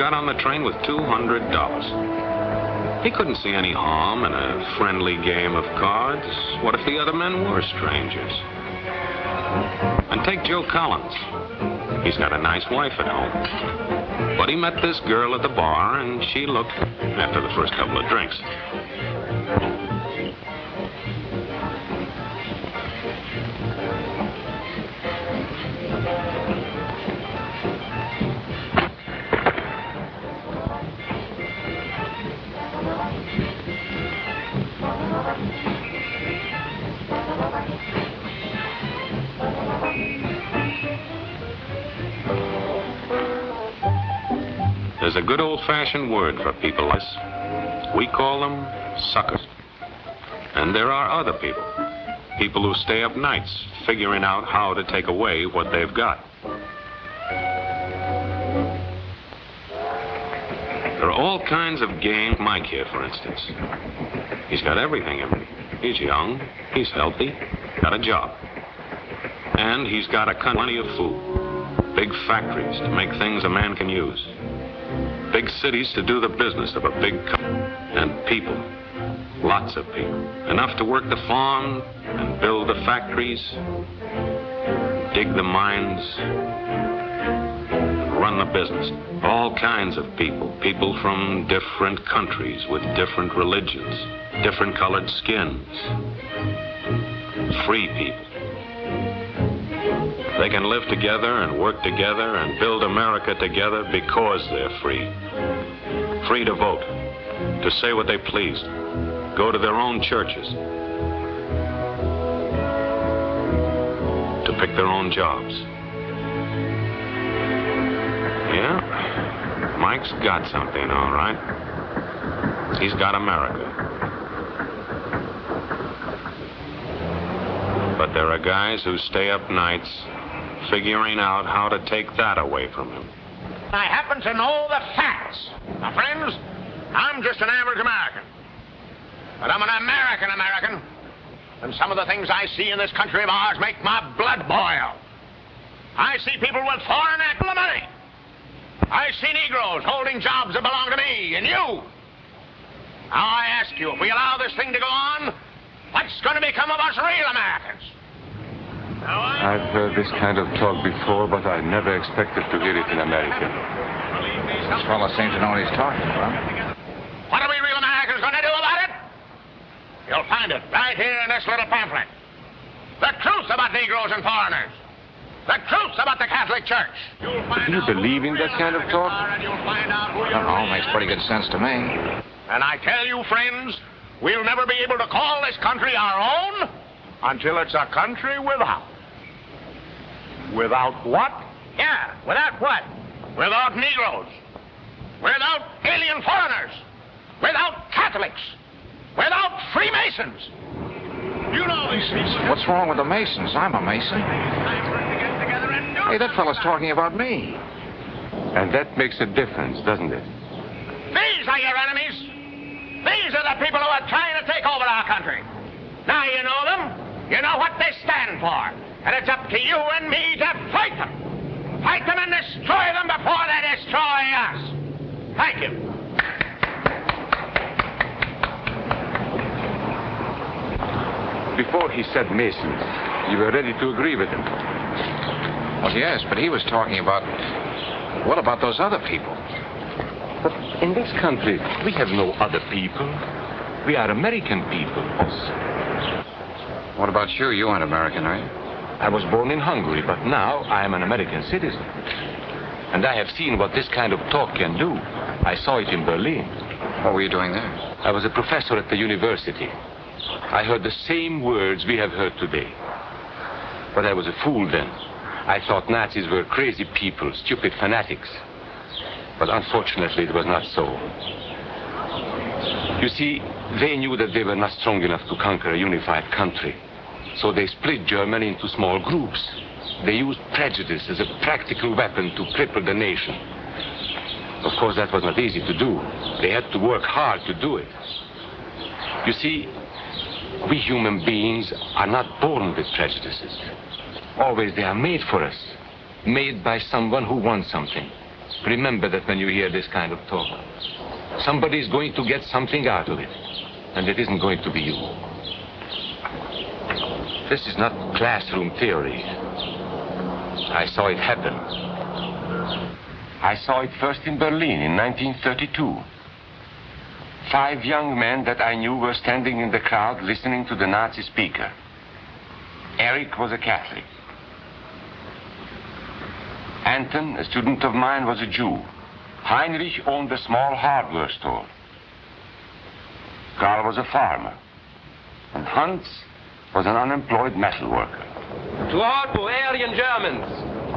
got on the train with $200. He couldn't see any harm in a friendly game of cards. What if the other men were strangers? And take Joe Collins. He's got a nice wife at home. But he met this girl at the bar, and she looked after the first couple of drinks. There's a good old-fashioned word for people like this. We call them suckers. And there are other people. People who stay up nights figuring out how to take away what they've got. There are all kinds of games. Mike here, for instance. He's got everything in him. He's young, he's healthy, got a job. And he's got plenty of food. Big factories to make things a man can use. Big cities to do the business of a big company. And people. Lots of people. Enough to work the farm and build the factories, dig the mines, and run the business. All kinds of people. People from different countries with different religions, different colored skins. Free people. They can live together and work together and build America together because they're free. Free to vote, to say what they please, go to their own churches, to pick their own jobs. Yeah, Mike's got something, all right. He's got America. But there are guys who stay up nights figuring out how to take that away from him. I happen to know the facts. Now, friends, I'm just an average American. But I'm an American. And some of the things I see in this country of ours make my blood boil. I see people with foreign money. I see Negroes holding jobs that belong to me and you. Now, I ask you, if we allow this thing to go on, what's going to become of us real Americans? I've heard this kind of talk before, but I never expected to hear it in America. This fellow seems to know what he's talking about. What are we real Americans going to do about it? You'll find it right here in this little pamphlet. The truth about Negroes and foreigners. The truth about the Catholic Church. Do you believe in that kind of talk? I don't know, makes pretty good sense to me. And I tell you, friends, we'll never be able to call this country our own until it's a country without. Without what? Yeah, without what? Without Negroes. Without alien foreigners. Without Catholics. Without Freemasons. You know these people. What's wrong with the Masons? I'm a Mason. Hey, that fellow's talking about me. And that makes a difference, doesn't it? These are your enemies. These are the people who are trying to take over our country. Now you know them. You know what they stand for. And it's up to you and me to fight them. Fight them and destroy them before they destroy us. Thank you. Before he said Masons, you were ready to agree with him. Well, yes, but he was talking about... What about those other people? But in this country, we have no other people. We are American people. What about you? You aren't American, are you? I was born in Hungary, but now I am an American citizen. And I have seen what this kind of talk can do. I saw it in Berlin. What were you doing there? I was a professor at the university. I heard the same words we have heard today. But I was a fool then. I thought Nazis were crazy people, stupid fanatics. But unfortunately, it was not so. You see, they knew that they were not strong enough to conquer a unified country. So they split Germany into small groups. They used prejudice as a practical weapon to cripple the nation. Of course, that was not easy to do. They had to work hard to do it. You see, we human beings are not born with prejudices. Always they are made for us. Made by someone who wants something. Remember that when you hear this kind of talk. Somebody's going to get something out of it, and it isn't going to be you. This is not classroom theory. I saw it happen. I saw it first in Berlin in 1932. 5 young men that I knew were standing in the crowd listening to the Nazi speaker. Eric was a Catholic. Anton, a student of mine, was a Jew. Heinrich owned a small hardware store. Karl was a farmer. And Hans was an unemployed metal worker. To all you Aryan Germans,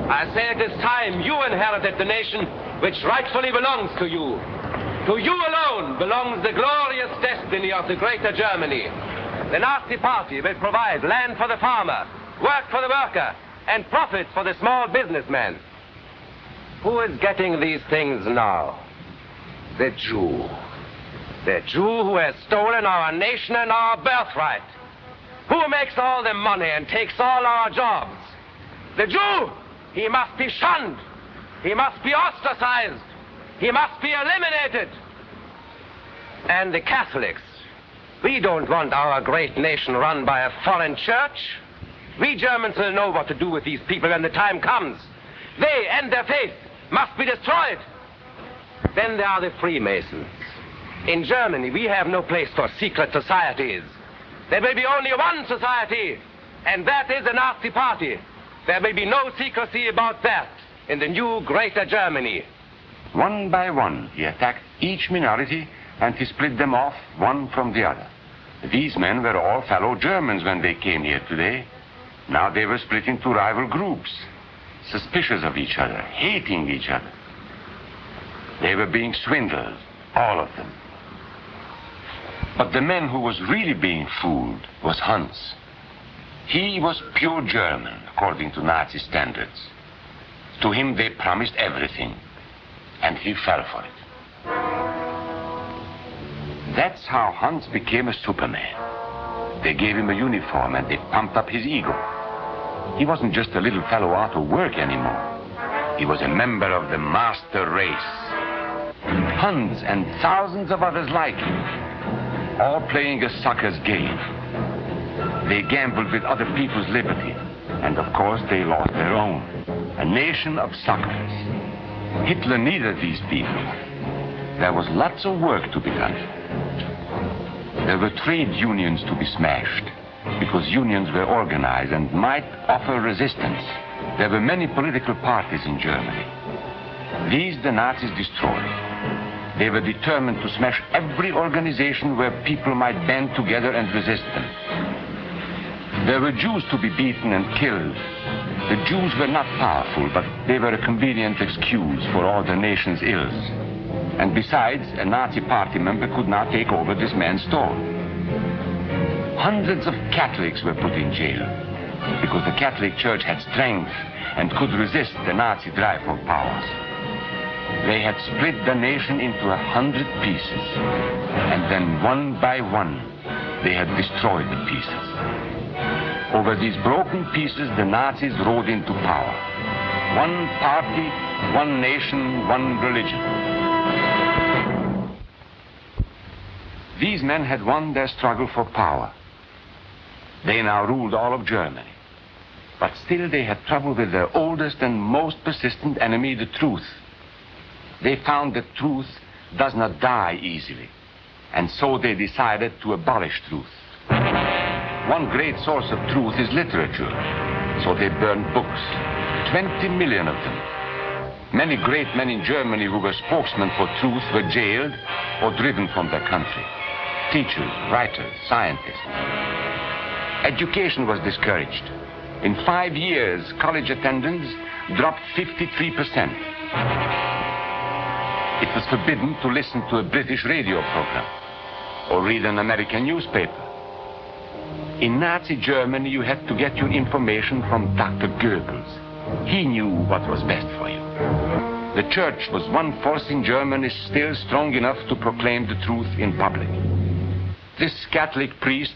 I say it is time you inherited the nation which rightfully belongs to you. To you alone belongs the glorious destiny of the greater Germany. The Nazi Party will provide land for the farmer, work for the worker, and profits for the small businessman. Who is getting these things now? The Jew. The Jew who has stolen our nation and our birthright. Who makes all the money and takes all our jobs? The Jew! He must be shunned. He must be ostracized. He must be eliminated. And the Catholics. We don't want our great nation run by a foreign church. We Germans will know what to do with these people when the time comes. They and their faith must be destroyed. Then there are the Freemasons. In Germany, we have no place for secret societies. There will be only one society, and that is the Nazi Party. There will be no secrecy about that in the new greater Germany. One by one, he attacked each minority and he split them off one from the other. These men were all fellow Germans when they came here today. Now they were split into rival groups, suspicious of each other, hating each other. They were being swindled, all of them. But the man who was really being fooled was Hans. He was pure German, according to Nazi standards. To him they promised everything, and he fell for it. That's how Hans became a Superman. They gave him a uniform and they pumped up his ego. He wasn't just a little fellow out of work anymore. He was a member of the master race. Hans and thousands of others like him, all playing a sucker's game. They gambled with other people's liberty, and of course they lost their own. A nation of suckers. Hitler needed these people. There was lots of work to be done. There were trade unions to be smashed, because unions were organized and might offer resistance. There were many political parties in Germany. These the Nazis destroyed. They were determined to smash every organization where people might band together and resist them. There were Jews to be beaten and killed. The Jews were not powerful, but they were a convenient excuse for all the nation's ills. And besides, a Nazi party member could not take over this man's store. Hundreds of Catholics were put in jail because the Catholic Church had strength and could resist the Nazi drive for power. They had split the nation into 100 pieces, and then one by one, they had destroyed the pieces. Over these broken pieces, the Nazis rode into power. One party, one nation, one religion. These men had won their struggle for power. They now ruled all of Germany. But still they had trouble with their oldest and most persistent enemy, the truth. They found that truth does not die easily. And so they decided to abolish truth. One great source of truth is literature. So they burned books, 20 million of them. Many great men in Germany who were spokesmen for truth were jailed or driven from their country. Teachers, writers, scientists. Education was discouraged. In 5 years, college attendance dropped 53%. It was forbidden to listen to a British radio program or read an American newspaper. In Nazi Germany, you had to get your information from Dr. Goebbels. He knew what was best for you. The church was one force in Germany still strong enough to proclaim the truth in public. This Catholic priest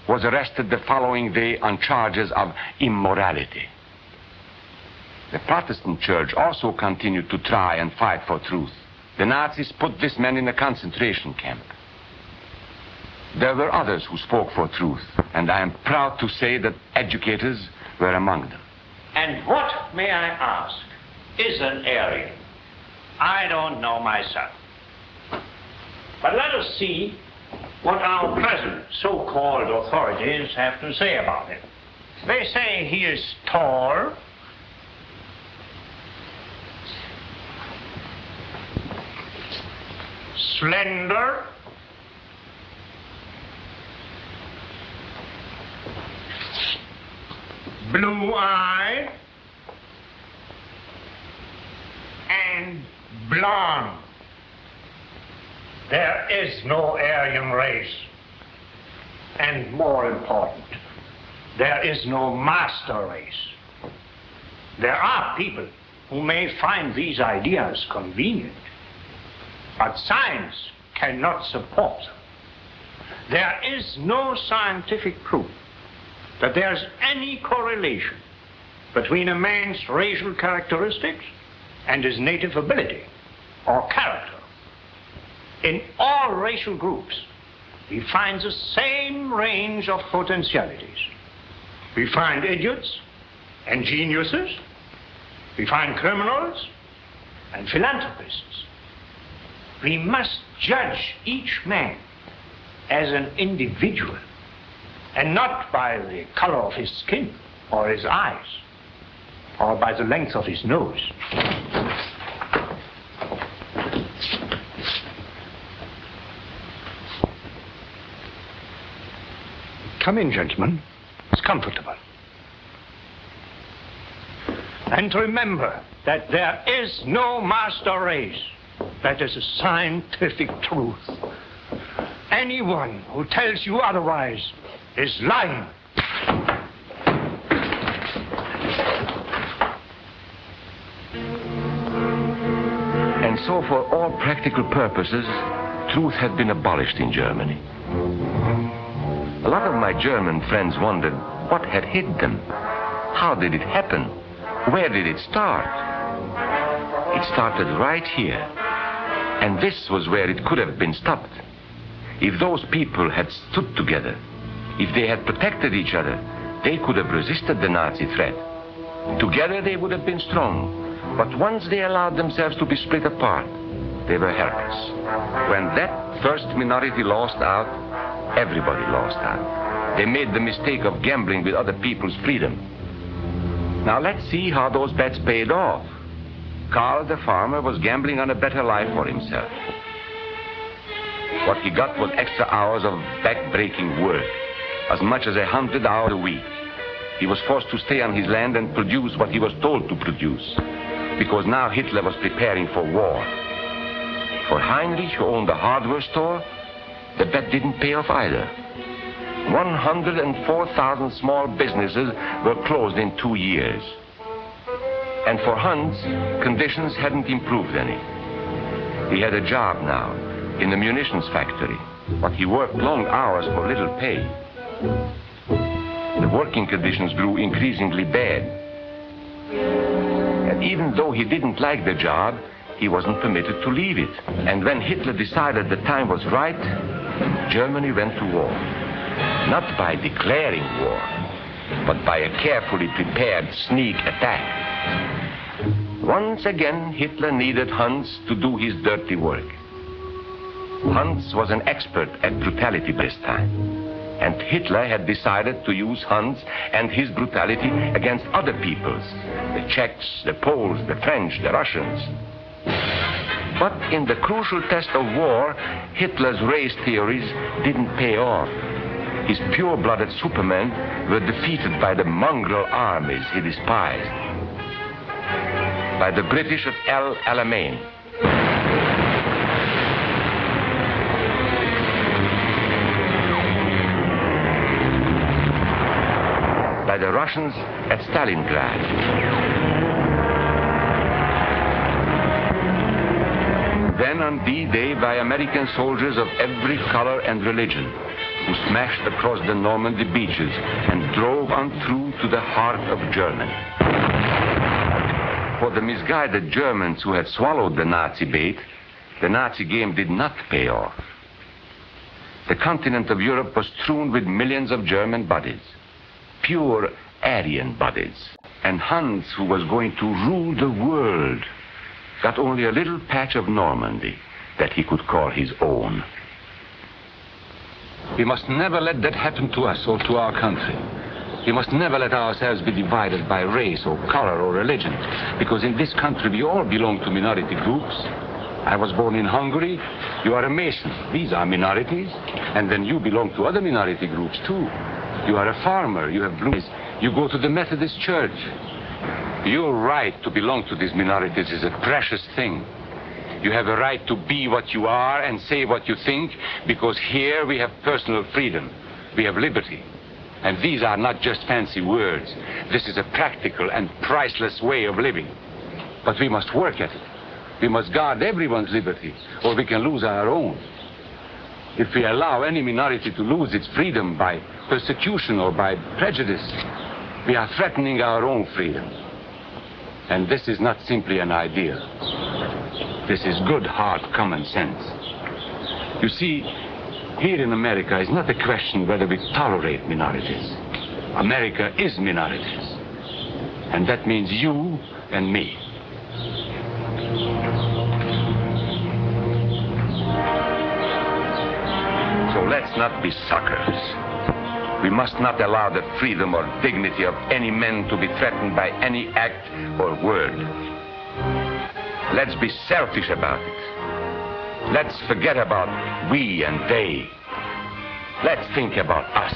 was arrested the following day on charges of immorality. The Protestant church also continued to try and fight for truth. The Nazis put this man in a concentration camp. There were others who spoke for truth, and I am proud to say that educators were among them. And what, may I ask, is an Aryan? I don't know myself. But let us see what our present so-called authorities have to say about him. They say he is tall, slender, blue-eyed, and blonde. There is no Aryan race. And more important, there is no master race. There are people who may find these ideas convenient, but science cannot support them. There is no scientific proof that there's any correlation between a man's racial characteristics and his native ability or character. In all racial groups, we find the same range of potentialities. We find idiots and geniuses. We find criminals and philanthropists. We must judge each man as an individual and not by the color of his skin or his eyes or by the length of his nose. Come in, gentlemen. It's comfortable. And remember that there is no master race. That is a scientific truth. Anyone who tells you otherwise is lying. And so for all practical purposes, truth had been abolished in Germany. A lot of my German friends wondered what had hid them. How did it happen? Where did it start? It started right here. And this was where it could have been stopped. If those people had stood together, if they had protected each other, they could have resisted the Nazi threat. Together they would have been strong. But once they allowed themselves to be split apart, they were helpless. When that first minority lost out, everybody lost out. They made the mistake of gambling with other people's freedom. Now let's see how those bets paid off. Karl the farmer was gambling on a better life for himself. What he got was extra hours of back-breaking work, as much as 100 hours a week. He was forced to stay on his land and produce what he was told to produce, because now Hitler was preparing for war. For Heinrich, who owned a hardware store, the bet didn't pay off either. 104,000 small businesses were closed in 2 years. And for Hans, conditions hadn't improved any. He had a job now in the munitions factory, but he worked long hours for little pay. The working conditions grew increasingly bad. And even though he didn't like the job, he wasn't permitted to leave it. And when Hitler decided the time was right, Germany went to war. Not by declaring war, but by a carefully prepared sneak attack. Once again, Hitler needed Hans to do his dirty work. Hans was an expert at brutality this time, and Hitler had decided to use Hans and his brutality against other peoples, the Czechs, the Poles, the French, the Russians. But in the crucial test of war, Hitler's race theories didn't pay off. His pure-blooded supermen were defeated by the mongrel armies he despised. By the British at El Alamein. By the Russians at Stalingrad. Then on D-Day by American soldiers of every color and religion, who smashed across the Normandy beaches and drove on through to the heart of Germany. For the misguided Germans who had swallowed the Nazi bait, the Nazi game did not pay off. The continent of Europe was strewn with millions of German bodies, pure Aryan bodies. And Hans, who was going to rule the world, got only a little patch of Normandy that he could call his own. We must never let that happen to us or to our country. We must never let ourselves be divided by race or color or religion, because in this country we all belong to minority groups. I was born in Hungary. You are a Mason. These are minorities. And then you belong to other minority groups too. You are a farmer. You have blue eyes. You go to the Methodist Church. Your right to belong to these minorities is a precious thing. You have a right to be what you are and say what you think, because here we have personal freedom. We have liberty. And these are not just fancy words. This is a practical and priceless way of living. But we must work at it. We must guard everyone's liberty, or we can lose our own. If we allow any minority to lose its freedom by persecution or by prejudice, we are threatening our own freedom. And this is not simply an idea. This is good, hard common sense. You see, here in America is not a question whether we tolerate minorities. America is minorities. And that means you and me. So let's not be suckers. We must not allow the freedom or dignity of any man to be threatened by any act or word. Let's be selfish about it. Let's forget about we and they. Let's think about us.